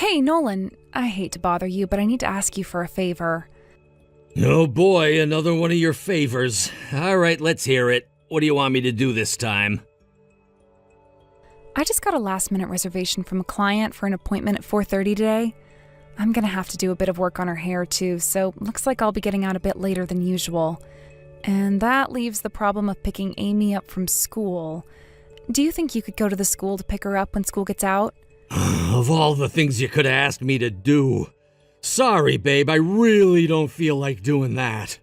Hey, Nolan, I hate to bother you, but I need to ask you for a favor. Oh boy, another one of your favors. All right, let's hear it. What do you want me to do this time? I just got a last-minute reservation from a client for an appointment at 4:30 today. I'm gonna have to do a bit of work on her hair too, so looks like I'll be getting out a bit later than usual. And that leaves the problem of picking Amy up from school. Do you think you could go to the school to pick her up when school gets out? Of all the things you could have asked me to do. Sorry, babe, I really don't feel like doing that.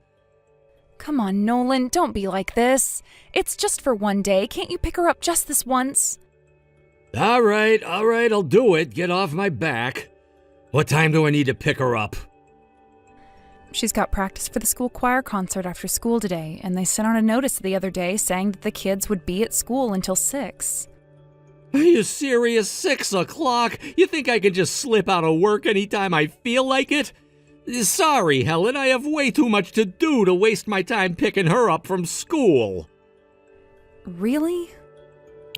Come on, Nolan, don't be like this. It's just for one day. Can't you pick her up just this once? All right, I'll do it. Get off my back. What time do I need to pick her up? She's got practice for the school choir concert after school today, and they sent out a notice the other day saying that the kids would be at school until 6. Are you serious? 6 o'clock? You think I can just slip out of work anytime I feel like it? Sorry, Helen, I have way too much to do to waste my time picking her up from school. Really?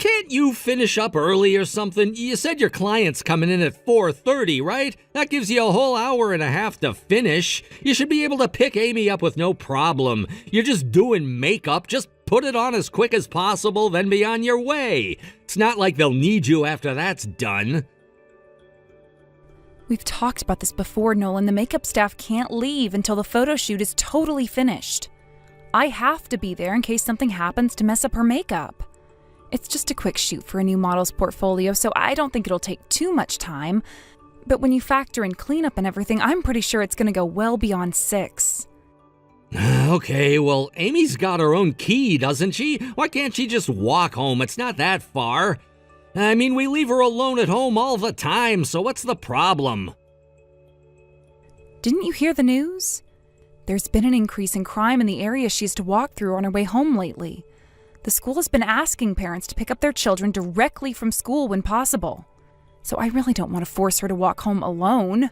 Can't you finish up early or something? You said your client's coming in at 4:30, right? That gives you a whole hour and a half to finish. You should be able to pick Amy up with no problem. You're just doing makeup. Just put it on as quick as possible, then be on your way. It's not like they'll need you after that's done. We've talked about this before, Nolan. The makeup staff can't leave until the photo shoot is totally finished. I have to be there in case something happens to mess up her makeup. It's just a quick shoot for a new model's portfolio, so I don't think it'll take too much time. But when you factor in cleanup and everything, I'm pretty sure it's going to go well beyond 6. Okay, well, Amy's got her own key, doesn't she? Why can't she just walk home? It's not that far. I mean, we leave her alone at home all the time, so what's the problem? Didn't you hear the news? There's been an increase in crime in the area she has to walk through on her way home lately. The school has been asking parents to pick up their children directly from school when possible. So I really don't want to force her to walk home alone.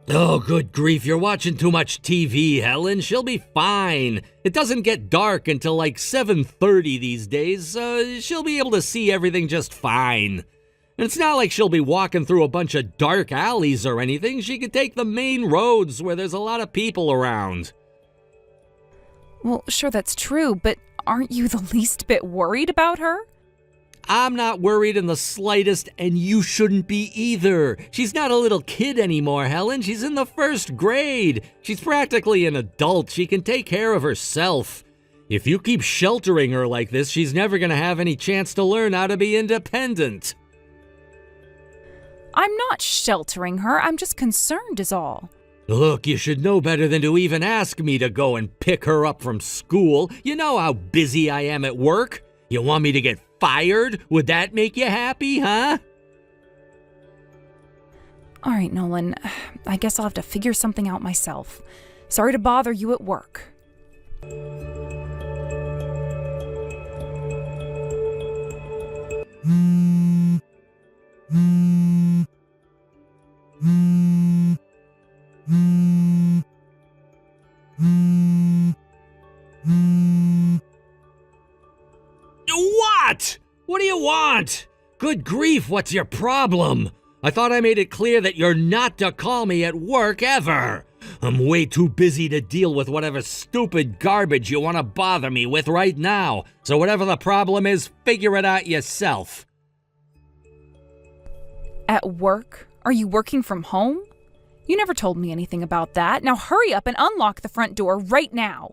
Oh, good grief, you're watching too much TV, Helen. She'll be fine. It doesn't get dark until like 7:30 these days, so she'll be able to see everything just fine. And it's not like she'll be walking through a bunch of dark alleys or anything. She could take the main roads where there's a lot of people around. Well, sure, that's true, but aren't you the least bit worried about her? I'm not worried in the slightest, and you shouldn't be either. She's not a little kid anymore, Helen. She's in the 1st grade. She's practically an adult. She can take care of herself. If you keep sheltering her like this, she's never going to have any chance to learn how to be independent. I'm not sheltering her. I'm just concerned is all. Look, you should know better than to even ask me to go and pick her up from school. You know how busy I am at work. You want me to get fired? Would that make you happy, huh? All right, Nolan. I guess I'll have to figure something out myself. Sorry to bother you at work. What? What do you want? Good grief, what's your problem? I thought I made it clear that you're not to call me at work ever. I'm way too busy to deal with whatever stupid garbage you want to bother me with right now. So whatever the problem is, figure it out yourself. At work? Are you working from home? You never told me anything about that. Now hurry up and unlock the front door right now.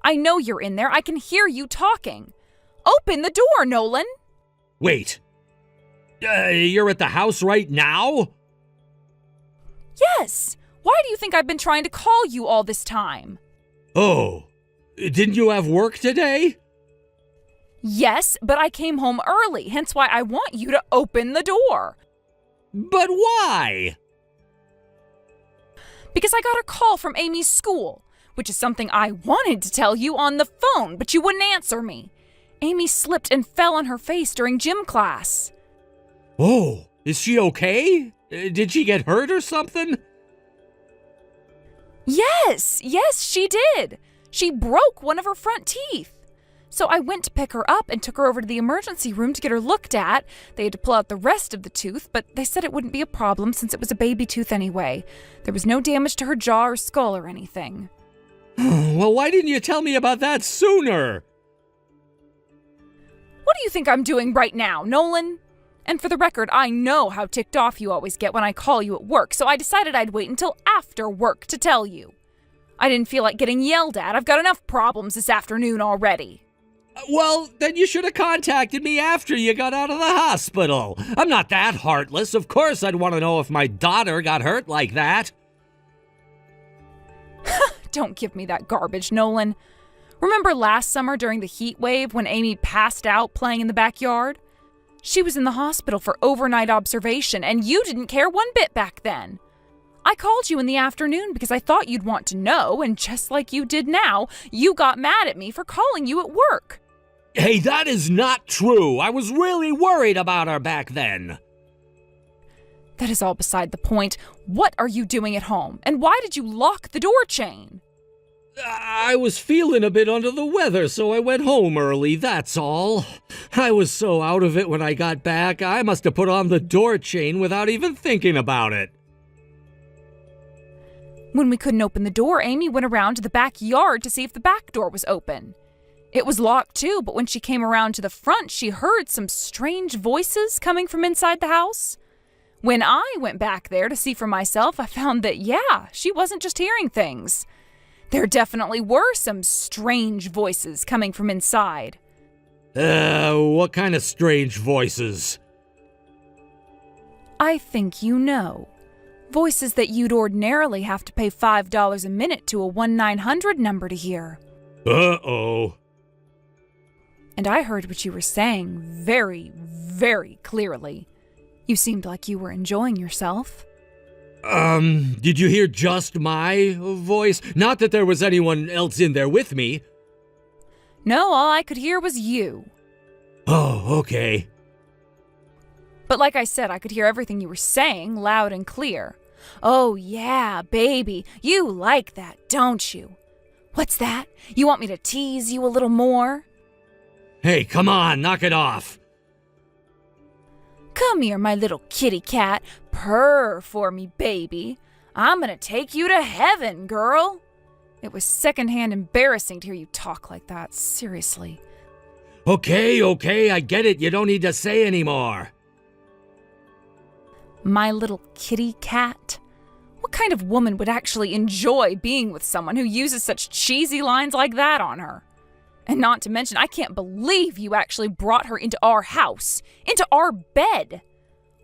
I know you're in there. I can hear you talking. Open the door, Nolan! Wait. You're at the house right now? Yes! Why do you think I've been trying to call you all this time? Oh, didn't you have work today? Yes, but I came home early, hence why I want you to open the door. But why? Because I got a call from Amy's school, which is something I wanted to tell you on the phone, but you wouldn't answer me. Amy slipped and fell on her face during gym class. Oh, is she okay? Did she get hurt or something? Yes, she did. She broke one of her front teeth. So I went to pick her up and took her over to the emergency room to get her looked at. They had to pull out the rest of the tooth, but they said it wouldn't be a problem since it was a baby tooth anyway. There was no damage to her jaw or skull or anything. Well, why didn't you tell me about that sooner? What do you think I'm doing right now, Nolan? And for the record, I know how ticked off you always get when I call you at work, so I decided I'd wait until after work to tell you. I didn't feel like getting yelled at. I've got enough problems this afternoon already. Well, then you should have contacted me after you got out of the hospital. I'm not that heartless. Of course I'd want to know if my daughter got hurt like that. Don't give me that garbage, Nolan. Remember last summer during the heat wave when Amy passed out playing in the backyard? She was in the hospital for overnight observation, and you didn't care one bit back then. I called you in the afternoon because I thought you'd want to know, and just like you did now, you got mad at me for calling you at work. Hey, that is not true. I was really worried about her back then. That is all beside the point. What are you doing at home? And why did you lock the door chain? I was feeling a bit under the weather, so I went home early, that's all. I was so out of it when I got back, I must have put on the door chain without even thinking about it. When we couldn't open the door, Amy went around to the backyard to see if the back door was open. It was locked too, but when she came around to the front, she heard some strange voices coming from inside the house. When I went back there to see for myself, I found that, she wasn't just hearing things. There definitely were some strange voices coming from inside. What kind of strange voices? I think you know. Voices that you'd ordinarily have to pay $5 a minute to a 1-900 number to hear. Uh-oh. And I heard what you were saying very, very clearly. You seemed like you were enjoying yourself. Did you hear just my voice? Not that there was anyone else in there with me. No, all I could hear was you. Oh, okay. But like I said, I could hear everything you were saying loud and clear. Oh yeah, baby, you like that, don't you? What's that? You want me to tease you a little more? Hey, come on, knock it off. Come here, my little kitty cat. Purr for me, baby. I'm gonna take you to heaven, girl. It was secondhand embarrassing to hear you talk like that, seriously. Okay, I get it. You don't need to say anymore. My little kitty cat? What kind of woman would actually enjoy being with someone who uses such cheesy lines like that on her? And not to mention, I can't believe you actually brought her into our house, into our bed.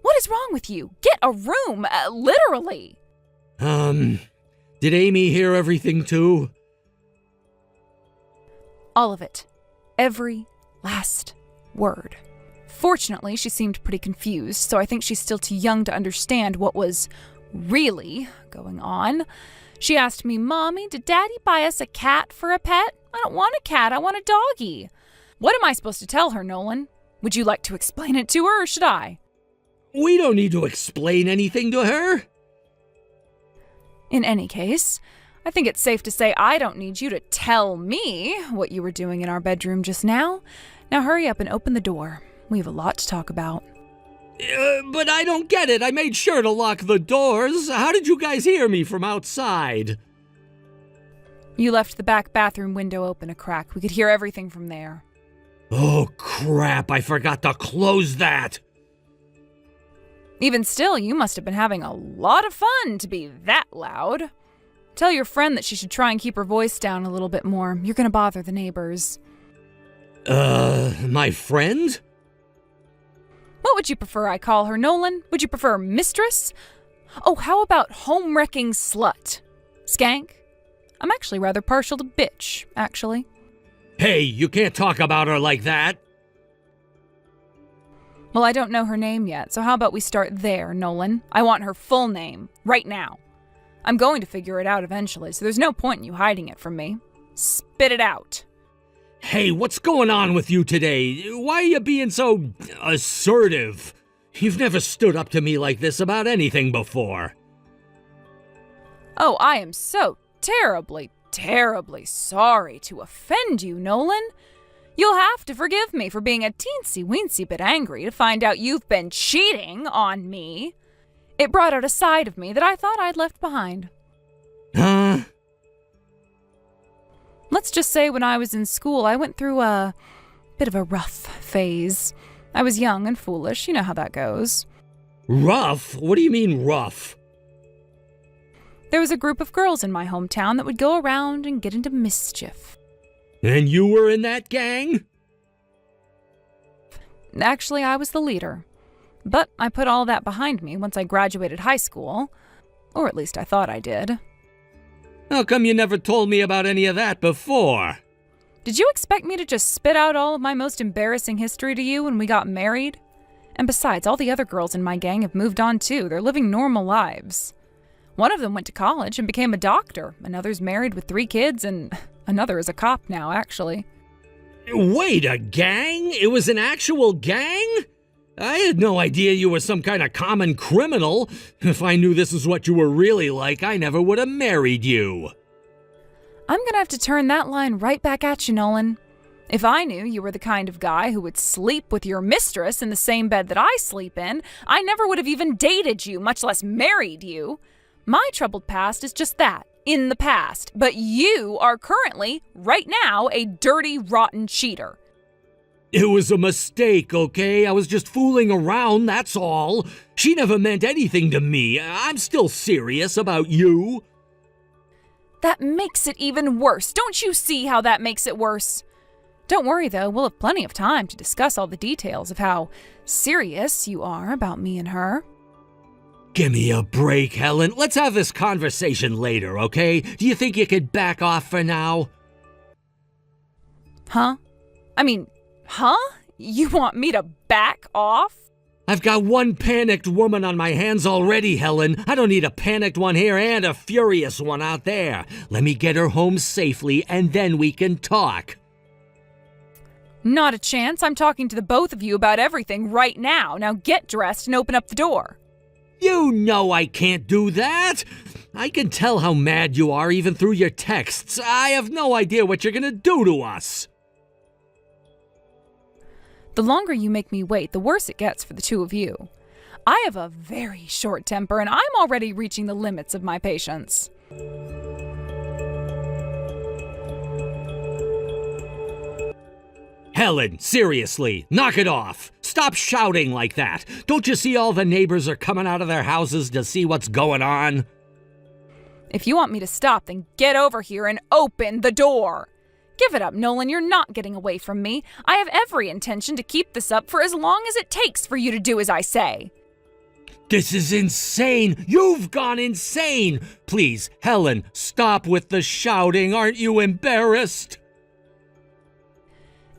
What is wrong with you? Get a room, literally. Did Amy hear everything too? All of it. Every last word. Fortunately, she seemed pretty confused, so I think she's still too young to understand what was really going on. She asked me, Mommy, did Daddy buy us a cat for a pet? I don't want a cat, I want a doggy. What am I supposed to tell her, Nolan? Would you like to explain it to her, or should I? We don't need to explain anything to her. In any case, I think it's safe to say I don't need you to tell me what you were doing in our bedroom just now. Now hurry up and open the door. We have a lot to talk about. But I don't get it. I made sure to lock the doors. How did you guys hear me from outside? You left the back bathroom window open a crack. We could hear everything from there. Oh, crap. I forgot to close that. Even still, you must have been having a lot of fun to be that loud. Tell your friend that she should try and keep her voice down a little bit more. You're going to bother the neighbors. My friend? What would you prefer I call her, Nolan? Would you prefer mistress? Oh, how about home-wrecking slut? Skank? I'm actually rather partial to bitch, actually. Hey, you can't talk about her like that. Well, I don't know her name yet, so how about we start there, Nolan? I want her full name, right now. I'm going to figure it out eventually, so there's no point in you hiding it from me. Spit it out. Hey, what's going on with you today? Why are you being so assertive? You've never stood up to me like this about anything before. Oh, I am so terribly, terribly sorry to offend you, Nolan. You'll have to forgive me for being a teensy-weensy bit angry to find out you've been cheating on me. It brought out a side of me that I thought I'd left behind. Huh? Let's just say when I was in school, I went through a bit of a rough phase. I was young and foolish, you know how that goes. Rough? What do you mean rough? There was a group of girls in my hometown that would go around and get into mischief. And you were in that gang? Actually, I was the leader. But I put all that behind me once I graduated high school. Or at least I thought I did. How come you never told me about any of that before? Did you expect me to just spit out all of my most embarrassing history to you when we got married? And besides, all the other girls in my gang have moved on too. They're living normal lives. One of them went to college and became a doctor. Another's married with 3 kids, and another is a cop now, actually. Wait, a gang? It was an actual gang? I had no idea you were some kind of common criminal. If I knew this is what you were really like, I never would have married you. I'm gonna have to turn that line right back at you, Nolan. If I knew you were the kind of guy who would sleep with your mistress in the same bed that I sleep in, I never would have even dated you, much less married you. My troubled past is just that, in the past. But you are currently, right now, a dirty, rotten cheater. It was a mistake, okay? I was just fooling around, that's all. She never meant anything to me. I'm still serious about you. That makes it even worse. Don't you see how that makes it worse? Don't worry, though. We'll have plenty of time to discuss all the details of how serious you are about me and her. Give me a break, Helen. Let's have this conversation later, okay? Do you think you could back off for now? Huh? You want me to back off? I've got one panicked woman on my hands already, Helen. I don't need a panicked one here and a furious one out there. Let me get her home safely, and then we can talk. Not a chance. I'm talking to the both of you about everything right now. Now get dressed and open up the door. You know I can't do that. I can tell how mad you are even through your texts. I have no idea what you're gonna do to us. The longer you make me wait, the worse it gets for the two of you. I have a very short temper, and I'm already reaching the limits of my patience. Helen, seriously, knock it off. Stop shouting like that. Don't you see all the neighbors are coming out of their houses to see what's going on? If you want me to stop, then get over here and open the door. Give it up, Nolan. You're not getting away from me. I have every intention to keep this up for as long as it takes for you to do as I say. This is insane. You've gone insane. Please, Helen, stop with the shouting. Aren't you embarrassed?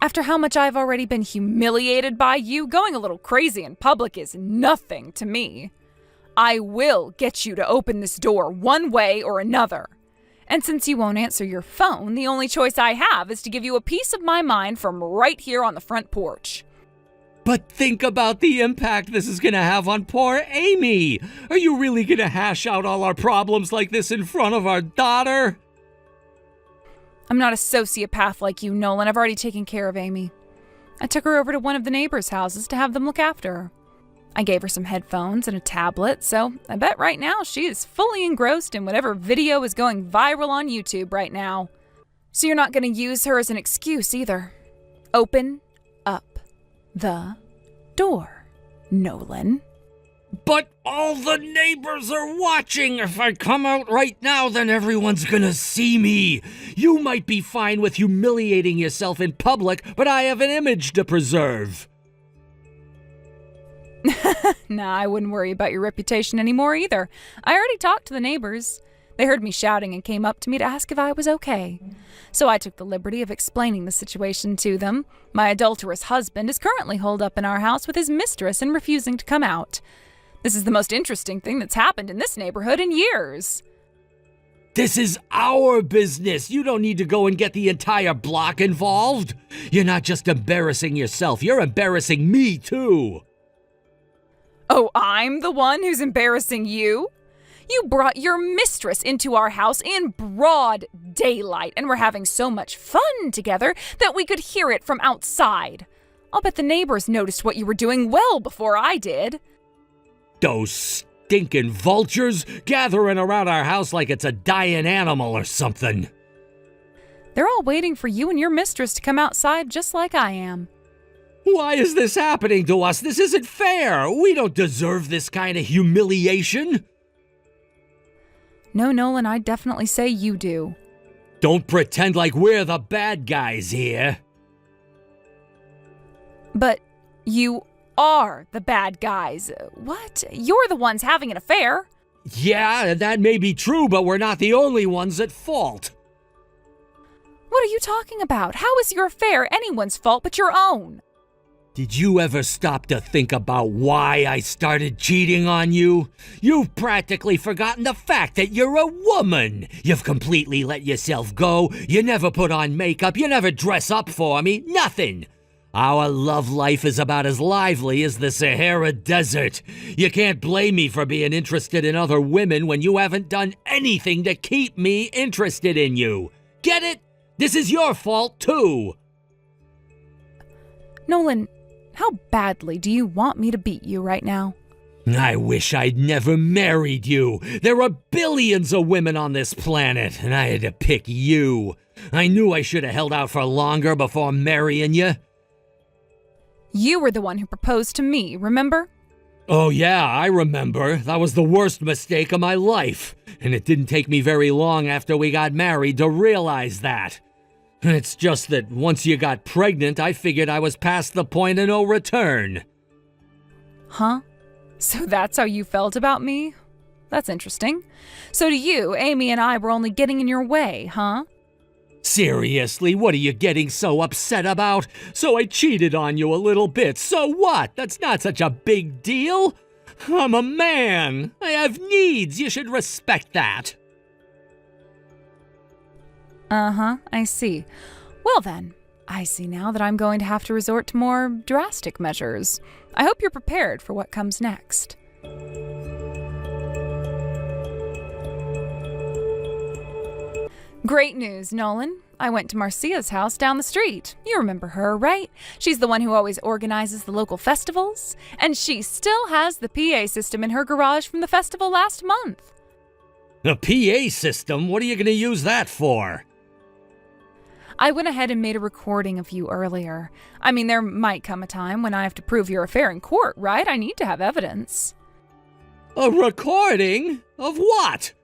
After how much I've already been humiliated by you, going a little crazy in public is nothing to me. I will get you to open this door one way or another. And since you won't answer your phone, the only choice I have is to give you a piece of my mind from right here on the front porch. But think about the impact this is going to have on poor Amy. Are you really going to hash out all our problems like this in front of our daughter? I'm not a sociopath like you, Nolan. I've already taken care of Amy. I took her over to one of the neighbors' houses to have them look after her. I gave her some headphones and a tablet, so I bet right now she is fully engrossed in whatever video is going viral on YouTube right now. So you're not going to use her as an excuse either. Open up the door, Nolan. But all the neighbors are watching. If I come out right now, then everyone's gonna see me. You might be fine with humiliating yourself in public, but I have an image to preserve. Nah, I wouldn't worry about your reputation anymore either. I already talked to the neighbors. They heard me shouting and came up to me to ask if I was okay. So I took the liberty of explaining the situation to them. My adulterous husband is currently holed up in our house with his mistress and refusing to come out. This is the most interesting thing that's happened in this neighborhood in years. This is our business. You don't need to go and get the entire block involved. You're not just embarrassing yourself, you're embarrassing me too. Oh, I'm the one who's embarrassing you? You brought your mistress into our house in broad daylight, and we're having so much fun together that we could hear it from outside. I'll bet the neighbors noticed what you were doing well before I did. Those stinking vultures gathering around our house like it's a dying animal or something. They're all waiting for you and your mistress to come outside just like I am. Why is this happening to us? This isn't fair. We don't deserve this kind of humiliation. No, Nolan, I'd definitely say you do. Don't pretend like we're the bad guys here. But you are the bad guys. What? You're the ones having an affair. Yeah, that may be true, but we're not the only ones at fault. What are you talking about? How is your affair anyone's fault but your own? Did you ever stop to think about why I started cheating on you? You've practically forgotten the fact that you're a woman. You've completely let yourself go. You never put on makeup. You never dress up for me. Nothing. Our love life is about as lively as the Sahara Desert. You can't blame me for being interested in other women when you haven't done anything to keep me interested in you. Get it? This is your fault, too. Nolan, how badly do you want me to beat you right now? I wish I'd never married you. There are billions of women on this planet, and I had to pick you. I knew I should have held out for longer before marrying you. You were the one who proposed to me, remember? Oh yeah, I remember. That was the worst mistake of my life. And it didn't take me very long after we got married to realize that. It's just that once you got pregnant, I figured I was past the point of no return. Huh? So that's how you felt about me? That's interesting. So to you, Amy and I were only getting in your way, huh? Seriously, what are you getting so upset about? So I cheated on you a little bit. So what? That's not such a big deal. I'm a man. I have needs. You should respect that. Uh-huh, I see. Well then, I see now that I'm going to have to resort to more drastic measures. I hope you're prepared for what comes next. Great news, Nolan. I went to Marcia's house down the street. You remember her, right? She's the one who always organizes the local festivals. And she still has the PA system in her garage from the festival last month. The PA system? What are you going to use that for? I went ahead and made a recording of you earlier. I mean, there might come a time when I have to prove your affair in court, right? I need to have evidence. A recording? Of what?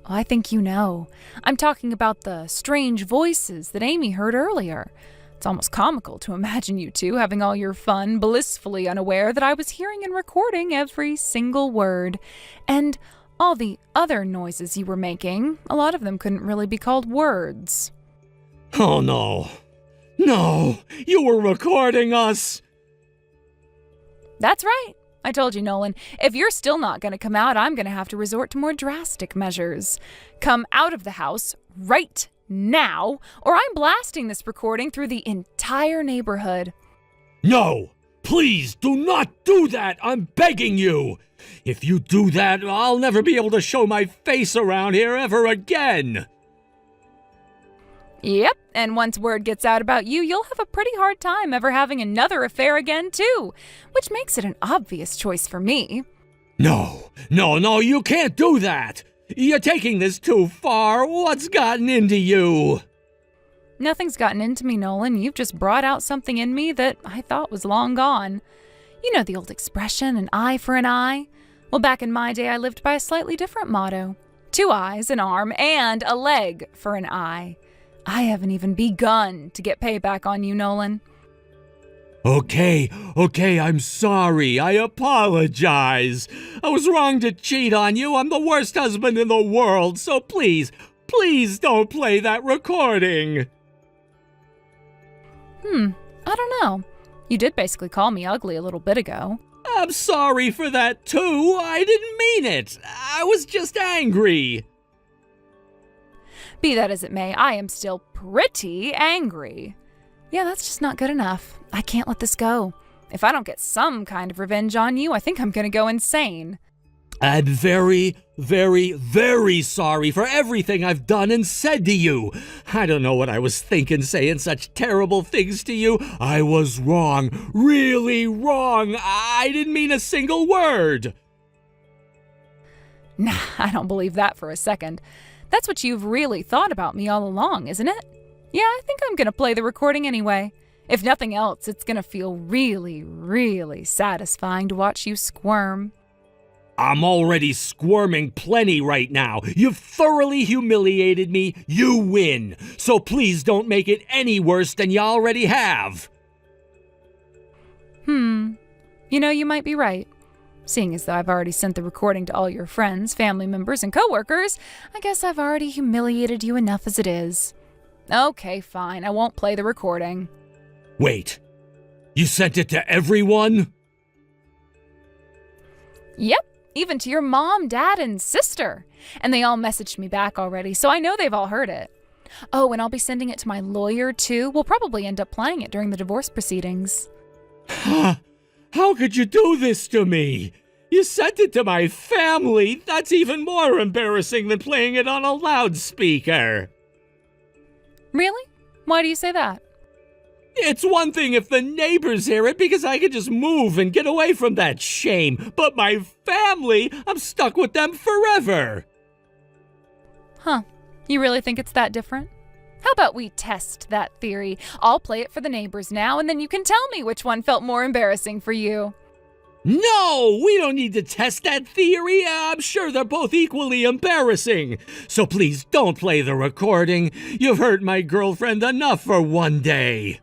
I think you know. I'm talking about the strange voices that Amy heard earlier. It's almost comical to imagine you two having all your fun, blissfully unaware that I was hearing and recording every single word. And all the other noises you were making, a lot of them couldn't really be called words. Oh no. No! You were recording us! That's right. I told you, Nolan, if you're still not going to come out, I'm going to have to resort to more drastic measures. Come out of the house right now, or I'm blasting this recording through the entire neighborhood. No! Please do not do that! I'm begging you! If you do that, I'll never be able to show my face around here ever again! Yep, and once word gets out about you, you'll have a pretty hard time ever having another affair again, too, which makes it an obvious choice for me. No, you can't do that! You're taking this too far. What's gotten into you? Nothing's gotten into me, Nolan. You've just brought out something in me that I thought was long gone. You know the old expression, an eye for an eye? Well, back in my day, I lived by a slightly different motto. 2 eyes, an arm, and a leg for an eye. I haven't even begun to get payback on you, Nolan. Okay, I'm sorry. I apologize. I was wrong to cheat on you. I'm the worst husband in the world, so please don't play that recording. I don't know. You did basically call me ugly a little bit ago. I'm sorry for that, too. I didn't mean it. I was just angry. Be that as it may, I am still pretty angry. Yeah, that's just not good enough. I can't let this go. If I don't get some kind of revenge on you, I think I'm gonna go insane. I'm very, very, very sorry for everything I've done and said to you. I don't know what I was thinking saying such terrible things to you. I was wrong, really wrong. I didn't mean a single word. Nah, I don't believe that for a second. That's what you've really thought about me all along, isn't it? Yeah, I think I'm gonna play the recording anyway. If nothing else, it's gonna feel really, really satisfying to watch you squirm. I'm already squirming plenty right now. You've thoroughly humiliated me. You win. So please don't make it any worse than you already have. You might be right. Seeing as though I've already sent the recording to all your friends, family members, and coworkers, I guess I've already humiliated you enough as it is. Okay, fine. I won't play the recording. Wait. You sent it to everyone? Yep. Even to your mom, dad, and sister. And they all messaged me back already, so I know they've all heard it. Oh, and I'll be sending it to my lawyer, too. We'll probably end up playing it during the divorce proceedings. How could you do this to me? You sent it to my family. That's even more embarrassing than playing it on a loudspeaker. Really? Why do you say that? It's one thing if the neighbors hear it because I could just move and get away from that shame. But my family, I'm stuck with them forever. Huh. You really think it's that different? How about we test that theory? I'll play it for the neighbors now, and then you can tell me which one felt more embarrassing for you. No, we don't need to test that theory. I'm sure they're both equally embarrassing. So please don't play the recording. You've hurt my girlfriend enough for one day.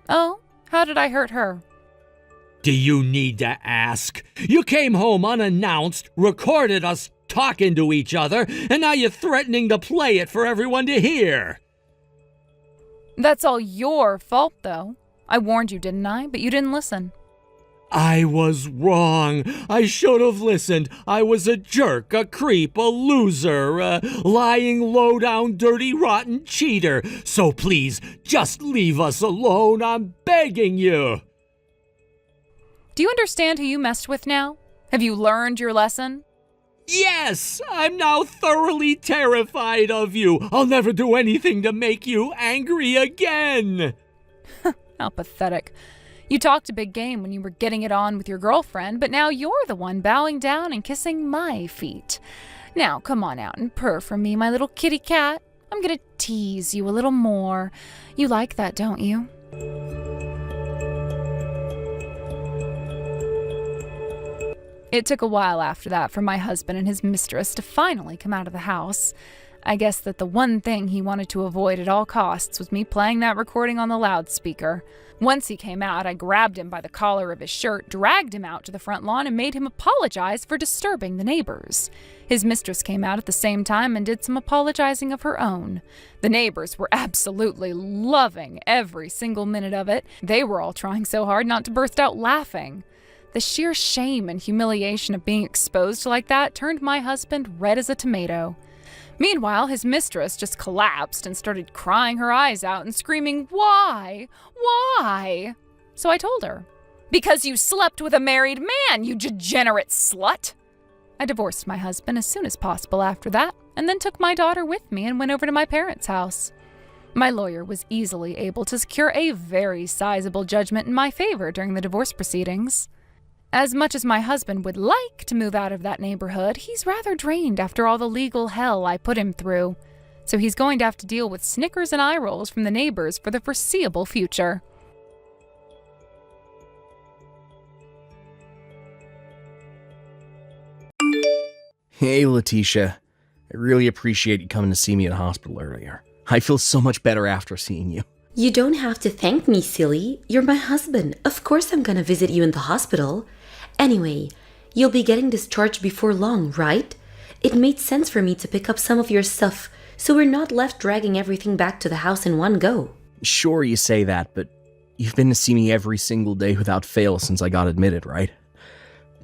Oh, how did I hurt her? Do you need to ask? You came home unannounced, recorded us talking to each other, and now you're threatening to play it for everyone to hear. That's all your fault, though. I warned you, didn't I? But you didn't listen. I was wrong. I should have listened. I was a jerk, a creep, a loser, a lying, low-down, dirty, rotten cheater. So please, just leave us alone. I'm begging you. Do you understand who you messed with now? Have you learned your lesson? Yes, I'm now thoroughly terrified of you. I'll never do anything to make you angry again. How pathetic. You talked a big game when you were getting it on with your girlfriend, but now you're the one bowing down and kissing my feet. Now, come on out and purr for me, my little kitty cat. I'm gonna tease you a little more. You like that, don't you? It took a while after that for my husband and his mistress to finally come out of the house. I guess that the one thing he wanted to avoid at all costs was me playing that recording on the loudspeaker. Once he came out, I grabbed him by the collar of his shirt, dragged him out to the front lawn, and made him apologize for disturbing the neighbors. His mistress came out at the same time and did some apologizing of her own. The neighbors were absolutely loving every single minute of it. They were all trying so hard not to burst out laughing. The sheer shame and humiliation of being exposed like that turned my husband red as a tomato. Meanwhile, his mistress just collapsed and started crying her eyes out and screaming, "Why? Why?" So I told her, "Because you slept with a married man, you degenerate slut!" I divorced my husband as soon as possible after that, and then took my daughter with me and went over to my parents' house. My lawyer was easily able to secure a very sizable judgment in my favor during the divorce proceedings. As much as my husband would like to move out of that neighborhood, he's rather drained after all the legal hell I put him through. So he's going to have to deal with snickers and eye rolls from the neighbors for the foreseeable future. Hey, Letitia. I really appreciate you coming to see me at the hospital earlier. I feel so much better after seeing you. You don't have to thank me, silly. You're my husband. Of course I'm gonna visit you in the hospital. Anyway, you'll be getting discharged before long, right? It made sense for me to pick up some of your stuff, so we're not left dragging everything back to the house in one go. Sure you say that, but you've been to see me every single day without fail since I got admitted, right?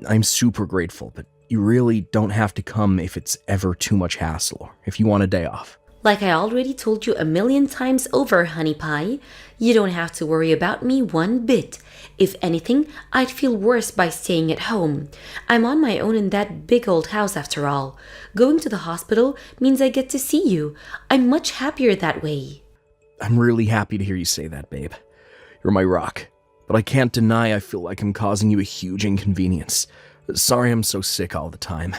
I'm super grateful, but you really don't have to come if it's ever too much hassle or if you want a day off. Like I already told you a million times over, honey pie, you don't have to worry about me one bit. If anything, I'd feel worse by staying at home. I'm on my own in that big old house after all. Going to the hospital means I get to see you. I'm much happier that way. I'm really happy to hear you say that, babe. You're my rock. But I can't deny I feel like I'm causing you a huge inconvenience. Sorry I'm so sick all the time.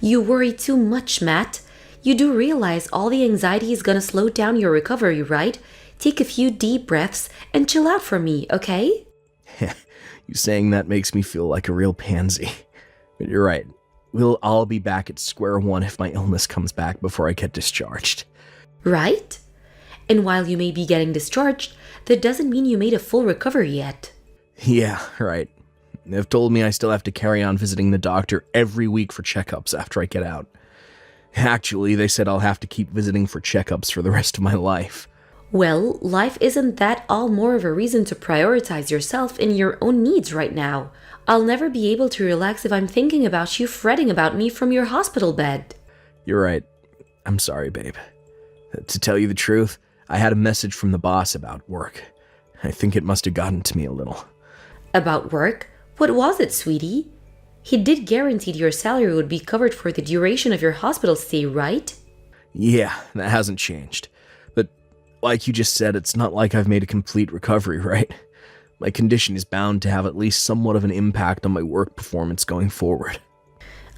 You worry too much, Matt. You do realize all the anxiety is gonna slow down your recovery, right? Take a few deep breaths and chill out for me, okay? You saying that makes me feel like a real pansy. But you're right. We'll all be back at square one if my illness comes back before I get discharged. Right? And while you may be getting discharged, that doesn't mean you made a full recovery yet. Yeah, right. They've told me I still have to carry on visiting the doctor every week for checkups after I get out. Actually, they said I'll have to keep visiting for checkups for the rest of my life. Well, life isn't that all more of a reason to prioritize yourself and your own needs right now. I'll never be able to relax if I'm thinking about you fretting about me from your hospital bed. You're right. I'm sorry, babe. To tell you the truth, I had a message from the boss about work. I think it must have gotten to me a little. About work? What was it, sweetie? He did guarantee your salary would be covered for the duration of your hospital stay, right? Yeah, that hasn't changed. But like you just said, it's not like I've made a complete recovery, right? My condition is bound to have at least somewhat of an impact on my work performance going forward.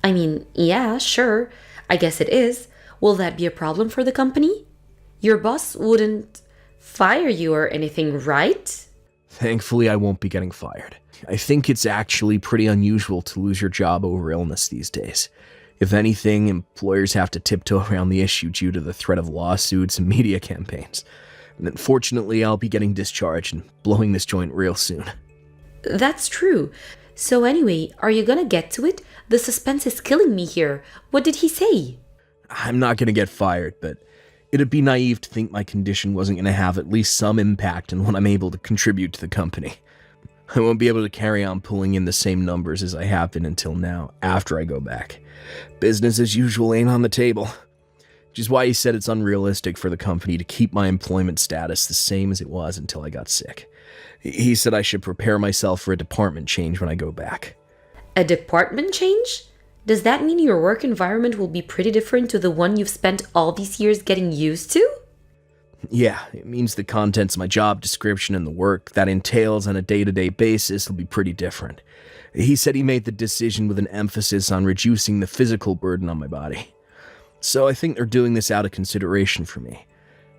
I mean, yeah, sure. I guess it is. Will that be a problem for the company? Your boss wouldn't fire you or anything, right? Thankfully, I won't be getting fired. I think it's actually pretty unusual to lose your job over illness these days. If anything, employers have to tiptoe around the issue due to the threat of lawsuits and media campaigns. And unfortunately, I'll be getting discharged and blowing this joint real soon. That's true. So anyway, are you gonna get to it? The suspense is killing me here. What did he say? I'm not gonna get fired, but it'd be naive to think my condition wasn't gonna have at least some impact on what I'm able to contribute to the company. I won't be able to carry on pulling in the same numbers as I have been until now, after I go back. Business as usual ain't on the table. Which is why he said it's unrealistic for the company to keep my employment status the same as it was until I got sick. He said I should prepare myself for a department change when I go back. A department change? Does that mean your work environment will be pretty different to the one you've spent all these years getting used to? Yeah, it means the contents of my job description and the work that entails on a day-to-day basis will be pretty different. He said he made the decision with an emphasis on reducing the physical burden on my body. So I think they're doing this out of consideration for me.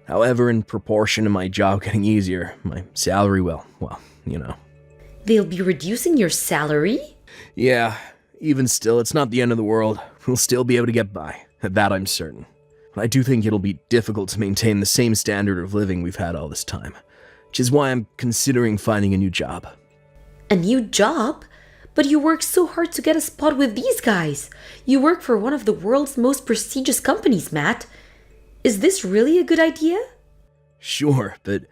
However, in proportion to my job getting easier, my salary will, well, you know. They'll be reducing your salary? Yeah, even still, it's not the end of the world. We'll still be able to get by. That I'm certain. But I do think it'll be difficult to maintain the same standard of living we've had all this time. Which is why I'm considering finding a new job. A new job? But you worked so hard to get a spot with these guys. You work for one of the world's most prestigious companies, Matt. Is this really a good idea? Sure, but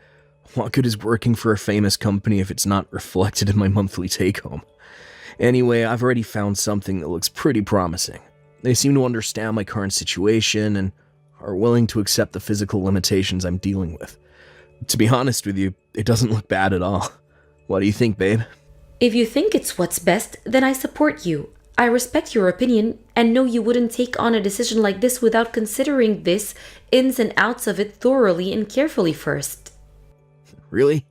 what good is working for a famous company if it's not reflected in my monthly take-home? Anyway, I've already found something that looks pretty promising. They seem to understand my current situation and are willing to accept the physical limitations I'm dealing with. To be honest with you, it doesn't look bad at all. What do you think, babe? If you think it's what's best, then I support you. I respect your opinion and know you wouldn't take on a decision like this without considering this ins and outs of it thoroughly and carefully first. Really?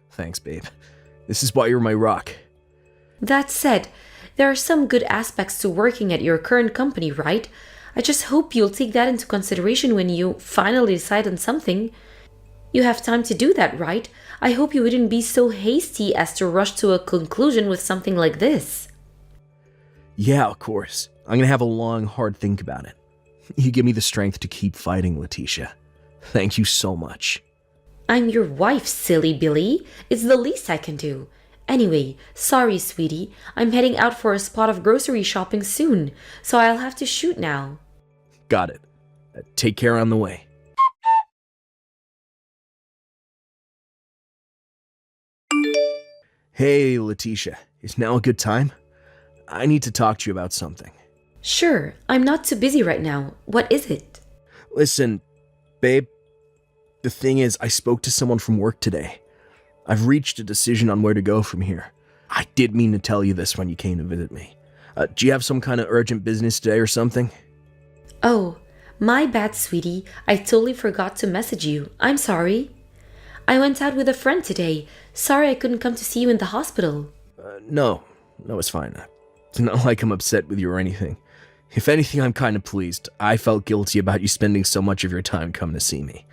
Thanks, babe. This is why you're my rock. That said, there are some good aspects to working at your current company, right? I just hope you'll take that into consideration when you finally decide on something. You have time to do that, right? I hope you wouldn't be so hasty as to rush to a conclusion with something like this. Yeah, of course. I'm gonna have a long, hard think about it. You give me the strength to keep fighting, Letitia. Thank you so much. I'm your wife, silly Billy. It's the least I can do. Anyway, sorry, sweetie. I'm heading out for a spot of grocery shopping soon, so I'll have to shoot now. Got it. Take care on the way. Hey, Letitia. Is now a good time? I need to talk to you about something. Sure, I'm not too busy right now. What is it? Listen, Babe, the thing is, I spoke to someone from work today. I've reached a decision on where to go from here. I did mean to tell you this when you came to visit me. Do you have some kind of urgent business today or something? Oh, my bad, sweetie. I totally forgot to message you. I'm sorry. I went out with a friend today. Sorry I couldn't come to see you in the hospital. No, it's fine. It's not like I'm upset with you or anything. If anything, I'm kind of pleased. I felt guilty about you spending so much of your time coming to see me.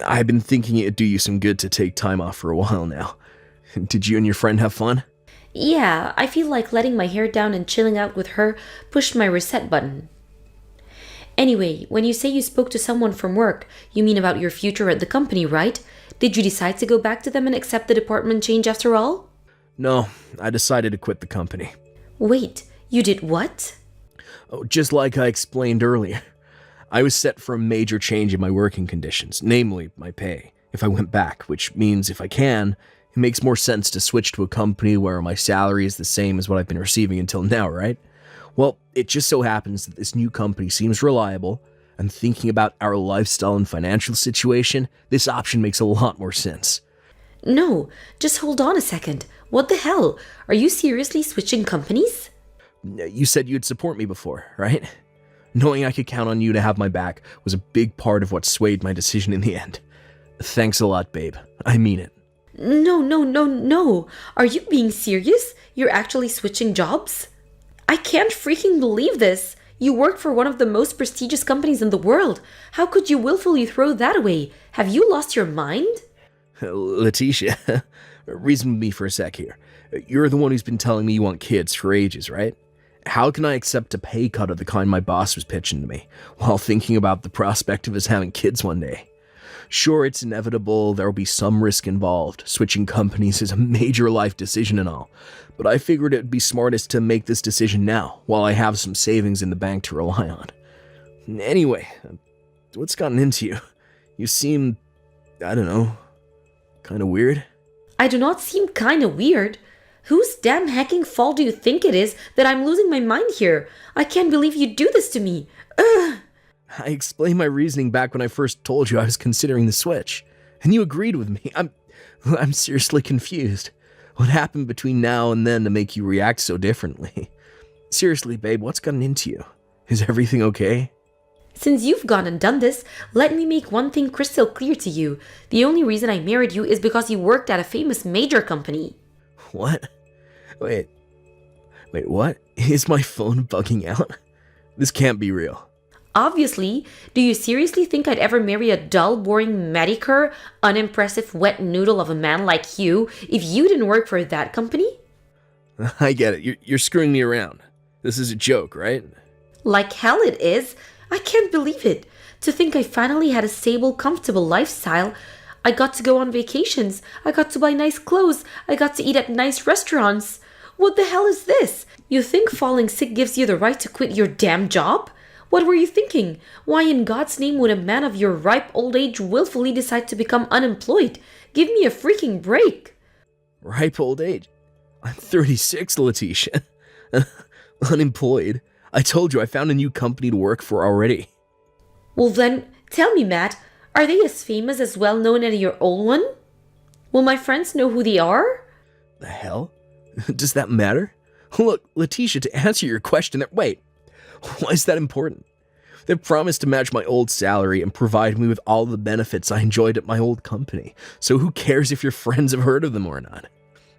I've been thinking it'd do you some good to take time off for a while now. Did you and your friend have fun? Yeah, I feel like letting my hair down and chilling out with her pushed my reset button. Anyway, when you say you spoke to someone from work, you mean about your future at the company, right? Did you decide to go back to them and accept the department change after all? No, I decided to quit the company. Wait, you did what? Oh, just like I explained earlier. I was set for a major change in my working conditions, namely my pay, if I went back, which means if I can, it makes more sense to switch to a company where my salary is the same as what I've been receiving until now, right? Well, it just so happens that this new company seems reliable, and thinking about our lifestyle and financial situation, this option makes a lot more sense. No, just hold on a second. What the hell? Are you seriously switching companies? You said you'd support me before, right? Knowing I could count on you to have my back was a big part of what swayed my decision in the end. Thanks a lot, babe. I mean it. No. Are you being serious? You're actually switching jobs? I can't freaking believe this. You work for one of the most prestigious companies in the world. How could you willfully throw that away? Have you lost your mind? Letitia, reason with me for a sec here. You're the one who's been telling me you want kids for ages, right? How can I accept a pay cut of the kind my boss was pitching to me, while thinking about the prospect of us having kids one day? Sure, it's inevitable, there'll be some risk involved. Switching companies is a major life decision and all. But I figured it'd be smartest to make this decision now, while I have some savings in the bank to rely on. Anyway, what's gotten into you? You seem, I don't know, kind of weird? I do not seem kind of weird. Whose damn hacking fault do you think it is that I'm losing my mind here? I can't believe you do this to me. Ugh! I explained my reasoning back when I first told you I was considering the switch, and you agreed with me. I'm seriously confused. What happened between now and then to make you react so differently? Seriously, babe, what's gotten into you? Is everything okay? Since you've gone and done this, let me make one thing crystal clear to you. The only reason I married you is because you worked at a famous major company. What? Wait, what? Is my phone bugging out? This can't be real. Obviously, do you seriously think I'd ever marry a dull, boring, mediocre, unimpressive wet noodle of a man like you if you didn't work for that company? I get it. You're screwing me around. This is a joke, right? Like hell it is. I can't believe it. To think I finally had a stable, comfortable lifestyle. I got to go on vacations. I got to buy nice clothes. I got to eat at nice restaurants. What the hell is this? You think falling sick gives you the right to quit your damn job? What were you thinking? Why in God's name would a man of your ripe old age willfully decide to become unemployed? Give me a freaking break. Ripe old age? I'm 36, Letitia. Unemployed? I told you I found a new company to work for already. Well then, tell me, Matt, are they as famous as well known as your old one? Will my friends know who they are? The hell? Does that matter? Look, Letitia, to answer your question, wait. Why is that important? They've promised to match my old salary and provide me with all the benefits I enjoyed at my old company, so who cares if your friends have heard of them or not?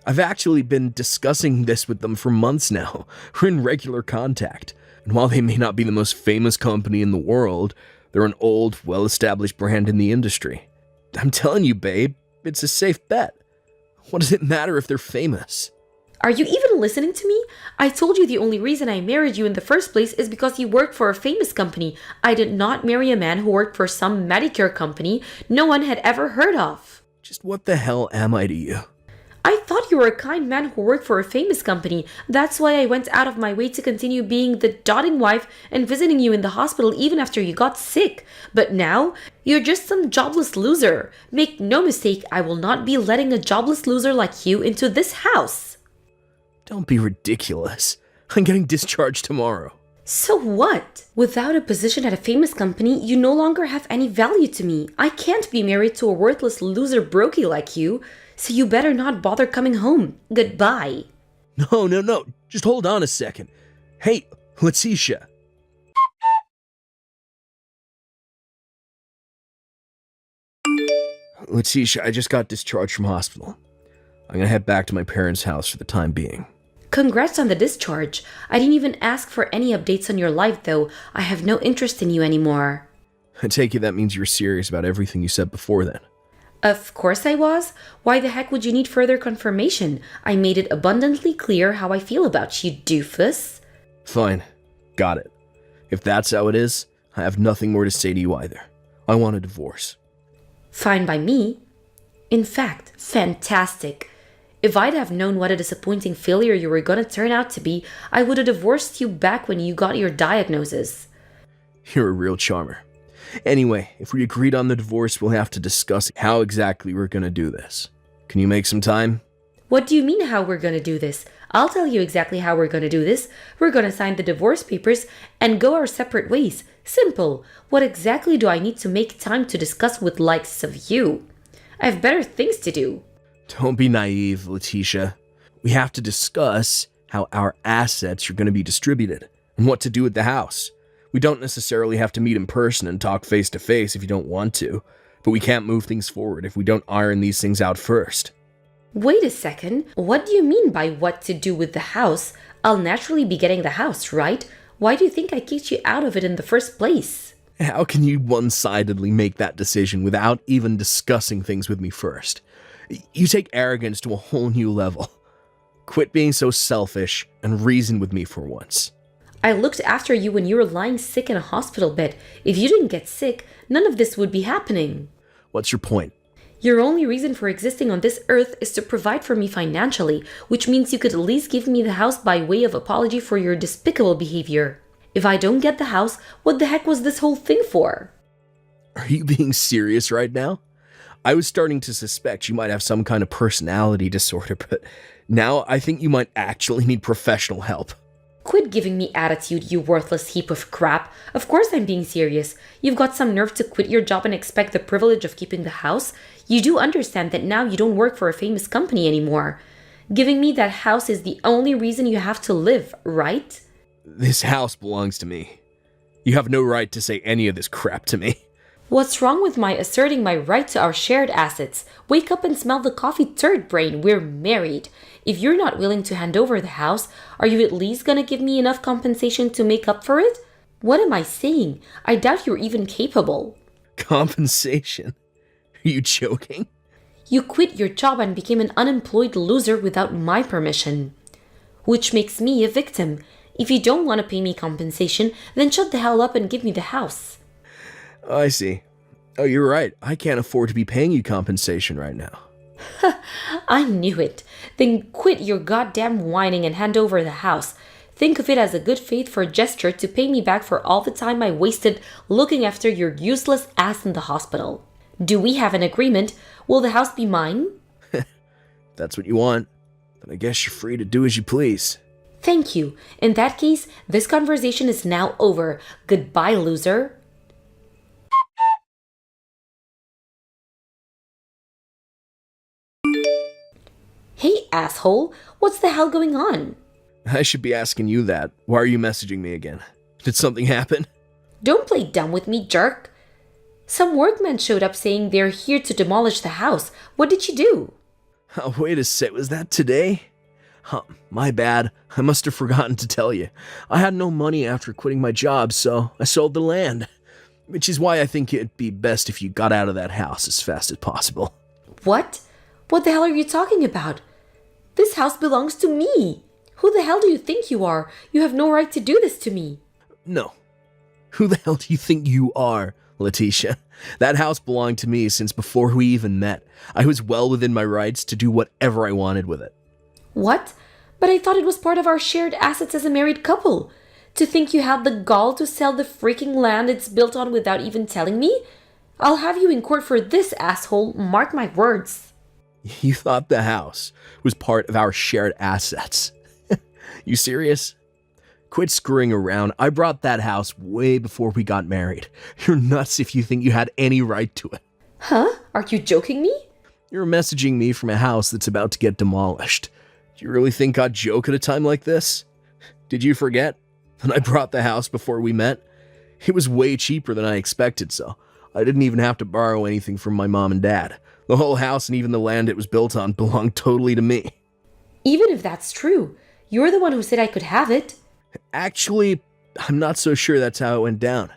I've actually been discussing this with them for months now. We're in regular contact, and while they may not be the most famous company in the world, they're an old, well-established brand in the industry. I'm telling you, babe, it's a safe bet. What does it matter if they're famous? Are you even listening to me? I told you the only reason I married you in the first place is because you work for a famous company. I did not marry a man who worked for some Medicare company no one had ever heard of. Just what the hell am I to you? I thought you were a kind man who worked for a famous company. That's why I went out of my way to continue being the doting wife and visiting you in the hospital even after you got sick. But now, you're just some jobless loser. Make no mistake, I will not be letting a jobless loser like you into this house. Don't be ridiculous. I'm getting discharged tomorrow. So what? Without a position at a famous company, you no longer have any value to me. I can't be married to a worthless loser brokey like you, so you better not bother coming home. Goodbye. No. Just hold on a second. Hey, Letitia. Letitia, I just got discharged from hospital. I'm gonna head back to my parents' house for the time being. Congrats on the discharge. I didn't even ask for any updates on your life, though. I have no interest in you anymore. I take it that means you're serious about everything you said before then. Of course I was. Why the heck would you need further confirmation? I made it abundantly clear how I feel about you, doofus. Fine. Got it. If that's how it is, I have nothing more to say to you either. I want a divorce. Fine by me. In fact, fantastic. If I'd have known what a disappointing failure you were gonna turn out to be, I would have divorced you back when you got your diagnosis. You're a real charmer. Anyway, if we agreed on the divorce, we'll have to discuss how exactly we're gonna do this. Can you make some time? What do you mean how we're gonna do this? I'll tell you exactly how we're gonna do this. We're gonna sign the divorce papers and go our separate ways. Simple. What exactly do I need to make time to discuss with likes of you? I have better things to do. Don't be naive, Letitia. We have to discuss how our assets are going to be distributed and what to do with the house. We don't necessarily have to meet in person and talk face to face if you don't want to, but we can't move things forward if we don't iron these things out first. Wait a second. What do you mean by what to do with the house? I'll naturally be getting the house, right? Why do you think I kicked you out of it in the first place? How can you one-sidedly make that decision without even discussing things with me first? You take arrogance to a whole new level. Quit being so selfish and reason with me for once. I looked after you when you were lying sick in a hospital bed. If you didn't get sick, none of this would be happening. What's your point? Your only reason for existing on this earth is to provide for me financially, which means you could at least give me the house by way of apology for your despicable behavior. If I don't get the house, what the heck was this whole thing for? Are you being serious right now? I was starting to suspect you might have some kind of personality disorder, but now I think you might actually need professional help. Quit giving me attitude, you worthless heap of crap. Of course I'm being serious. You've got some nerve to quit your job and expect the privilege of keeping the house? You do understand that now you don't work for a famous company anymore. Giving me that house is the only reason you have to live, right? This house belongs to me. You have no right to say any of this crap to me. What's wrong with my asserting my right to our shared assets? Wake up and smell the coffee, turd brain. We're married. If you're not willing to hand over the house, are you at least gonna give me enough compensation to make up for it? What am I saying? I doubt you're even capable. Compensation? Are you joking? You quit your job and became an unemployed loser without my permission. Which makes me a victim. If you don't want to pay me compensation, then shut the hell up and give me the house. I see. Oh, you're right. I can't afford to be paying you compensation right now. I knew it. Then quit your goddamn whining and hand over the house. Think of it as a good faith gesture to pay me back for all the time I wasted looking after your useless ass in the hospital. Do we have an agreement? Will the house be mine? That's what you want. Then I guess you're free to do as you please. Thank you. In that case, this conversation is now over. Goodbye, loser. Hey, asshole. What's the hell going on? I should be asking you that. Why are you messaging me again? Did something happen? Don't play dumb with me, jerk. Some workmen showed up saying they're here to demolish the house. What did you do? Oh, wait a sec. Was that today? Huh, my bad. I must have forgotten to tell you. I had no money after quitting my job, so I sold the land. Which is why I think it'd be best if you got out of that house as fast as possible. What? What the hell are you talking about? This house belongs to me. Who the hell do you think you are? You have no right to do this to me. No. Who the hell do you think you are, Letitia? That house belonged to me since before we even met. I was well within my rights to do whatever I wanted with it. What? But I thought it was part of our shared assets as a married couple. To think you had the gall to sell the freaking land it's built on without even telling me? I'll have you in court for this, asshole. Mark my words. You thought the house was part of our shared assets. You serious? Quit screwing around. I brought that house way before we got married. You're nuts if you think you had any right to it. Huh? Are you joking me? You're messaging me from a house that's about to get demolished. Do you really think I'd joke at a time like this? Did you forget that I brought the house before we met? It was way cheaper than I expected, so I didn't even have to borrow anything from my mom and dad. The whole house and even the land it was built on belonged totally to me. Even if that's true, you're the one who said I could have it. Actually, I'm not so sure that's how it went down.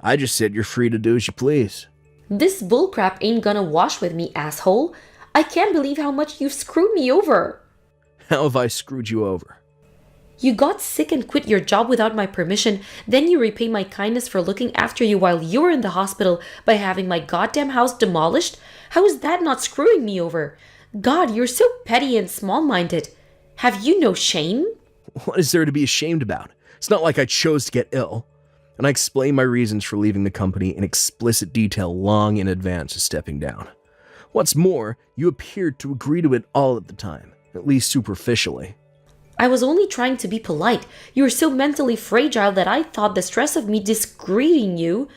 I just said you're free to do as you please. This bullcrap ain't gonna wash with me, asshole. I can't believe how much you've screwed me over. How have I screwed you over? You got sick and quit your job without my permission, then you repay my kindness for looking after you while you were in the hospital by having my goddamn house demolished? How is that not screwing me over? God, you're so petty and small-minded. Have you no shame? What is there to be ashamed about? It's not like I chose to get ill. And I explained my reasons for leaving the company in explicit detail long in advance of stepping down. What's more, you appeared to agree to it all at the time, at least superficially. I was only trying to be polite. You were so mentally fragile that I thought the stress of me discreeting you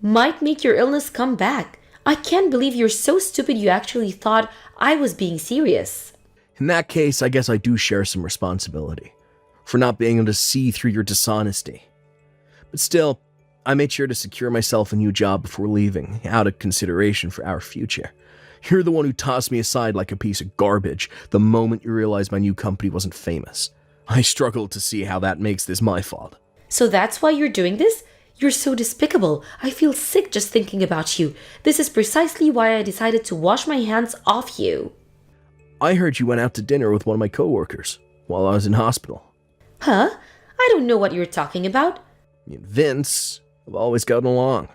might make your illness come back. I can't believe you're so stupid you actually thought I was being serious. In that case, I guess I do share some responsibility for not being able to see through your dishonesty. But still, I made sure to secure myself a new job before leaving, out of consideration for our future. You're the one who tossed me aside like a piece of garbage the moment you realized my new company wasn't famous. I struggle to see how that makes this my fault. So that's why you're doing this? You're so despicable. I feel sick just thinking about you. This is precisely why I decided to wash my hands off you. I heard you went out to dinner with one of my coworkers while I was in hospital. Huh? I don't know what you're talking about. Me and Vince have always gotten along.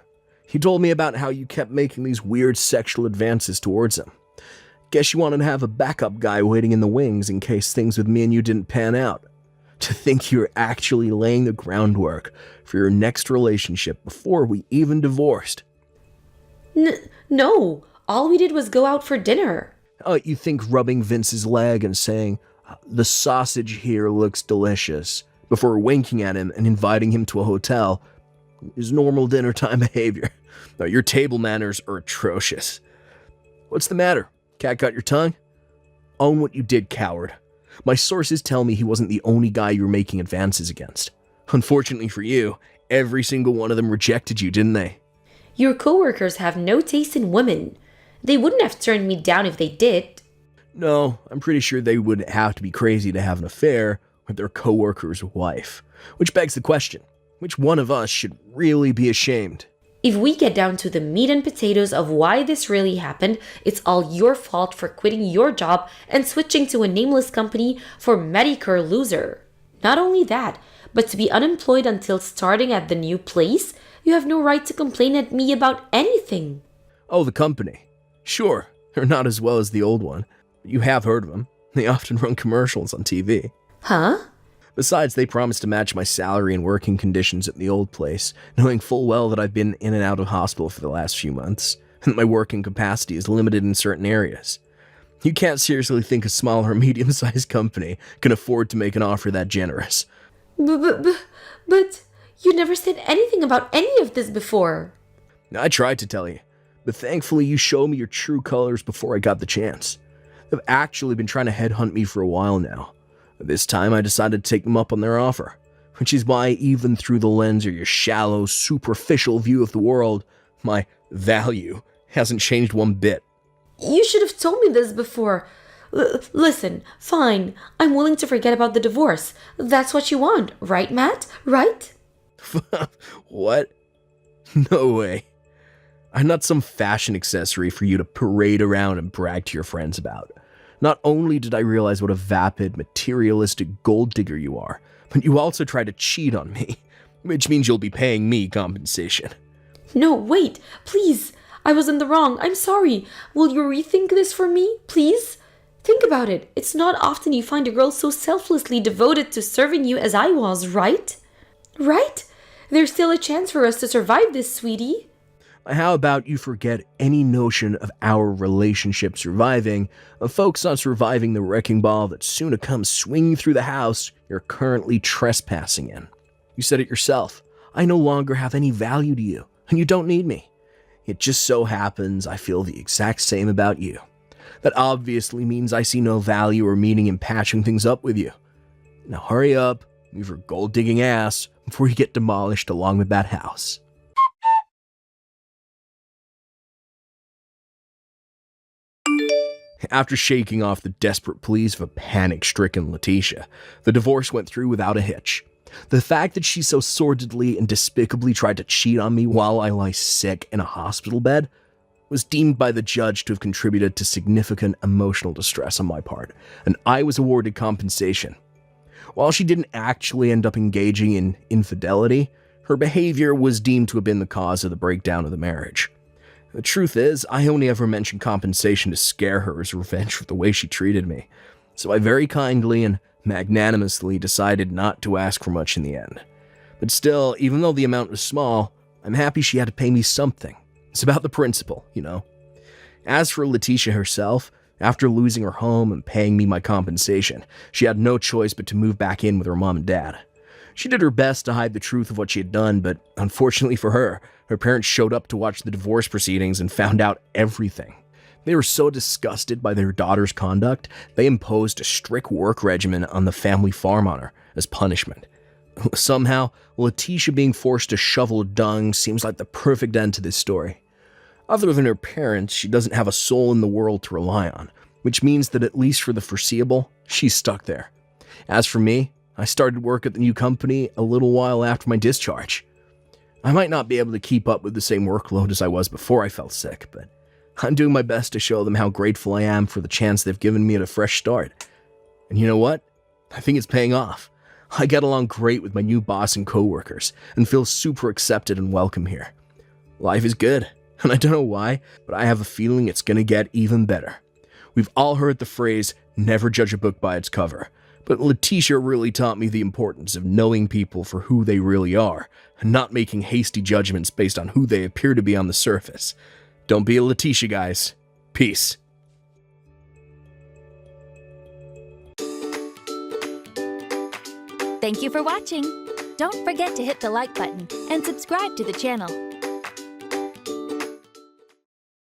He told me about how you kept making these weird sexual advances towards him. Guess you wanted to have a backup guy waiting in the wings in case things with me and you didn't pan out. To think you were actually laying the groundwork for your next relationship before we even divorced. No, all we did was go out for dinner. Oh, you think rubbing Vince's leg and saying, "The sausage here looks delicious," before winking at him and inviting him to a hotel is normal dinner time behavior. No, your table manners are atrocious. What's the matter? Cat got your tongue? Own what you did, coward. My sources tell me he wasn't the only guy you were making advances against. Unfortunately for you, every single one of them rejected you, didn't they? Your coworkers have no taste in women. They wouldn't have turned me down if they did. No, I'm pretty sure they would have to be crazy to have an affair with their coworker's wife. Which begs the question, which one of us should really be ashamed? If we get down to the meat and potatoes of why this really happened, it's all your fault for quitting your job and switching to a nameless company for Medicare loser. Not only that, but to be unemployed until starting at the new place, you have no right to complain at me about anything. Oh, the company. Sure, they're not as well as the old one, but you have heard of them. They often run commercials on TV. Huh? Besides, they promised to match my salary and working conditions at the old place, knowing full well that I've been in and out of hospital for the last few months, and that my working capacity is limited in certain areas. You can't seriously think a small or medium-sized company can afford to make an offer that generous. But you never said anything about any of this before. I tried to tell you, but thankfully you showed me your true colors before I got the chance. They've actually been trying to headhunt me for a while now. This time I decided to take them up on their offer, which is why even through the lens of your shallow, superficial view of the world, my value hasn't changed one bit. You should have told me this before. Listen, fine, I'm willing to forget about the divorce. That's what you want, right, Matt? Right? What? No way. I'm not some fashion accessory for you to parade around and brag to your friends about. Not only did I realize what a vapid, materialistic gold digger you are, but you also tried to cheat on me, which means you'll be paying me compensation. No, wait, please. I was in the wrong. I'm sorry. Will you rethink this for me, please? Think about it. It's not often you find a girl so selflessly devoted to serving you as I was, right? Right? There's still a chance for us to survive this, sweetie. How about you forget any notion of our relationship surviving, and focus on surviving the wrecking ball that's soon to come swinging through the house you're currently trespassing in? You said it yourself. I no longer have any value to you, and you don't need me. It just so happens I feel the exact same about you. That obviously means I see no value or meaning in patching things up with you. Now hurry up, move your gold-digging ass before you get demolished along with that house. After shaking off the desperate pleas of a panic-stricken Letitia, the divorce went through without a hitch. The fact that she so sordidly and despicably tried to cheat on me while I lie sick in a hospital bed was deemed by the judge to have contributed to significant emotional distress on my part, and I was awarded compensation. While she didn't actually end up engaging in infidelity, her behavior was deemed to have been the cause of the breakdown of the marriage. The truth is, I only ever mentioned compensation to scare her as revenge for the way she treated me, so I very kindly and magnanimously decided not to ask for much in the end. But still, even though the amount was small, I'm happy she had to pay me something. It's about the principle, you know. As for Letitia herself, after losing her home and paying me my compensation, she had no choice but to move back in with her mom and dad. She did her best to hide the truth of what she had done, but unfortunately for her, her parents showed up to watch the divorce proceedings and found out everything. They were so disgusted by their daughter's conduct, they imposed a strict work regimen on the family farm on her as punishment. Somehow, Letitia being forced to shovel dung seems like the perfect end to this story. Other than her parents, she doesn't have a soul in the world to rely on, which means that at least for the foreseeable, she's stuck there. As for me, I started work at the new company a little while after my discharge. I might not be able to keep up with the same workload as I was before I fell sick, but I'm doing my best to show them how grateful I am for the chance they've given me at a fresh start. And you know what? I think it's paying off. I get along great with my new boss and coworkers, and feel super accepted and welcome here. Life is good, and I don't know why, but I have a feeling it's gonna get even better. We've all heard the phrase, never judge a book by its cover, but Letitia really taught me the importance of knowing people for who they really are, and not making hasty judgments based on who they appear to be on the surface. Don't be a Letitia, guys. Peace. Thank you for watching. Don't forget to hit the like button and subscribe to the channel.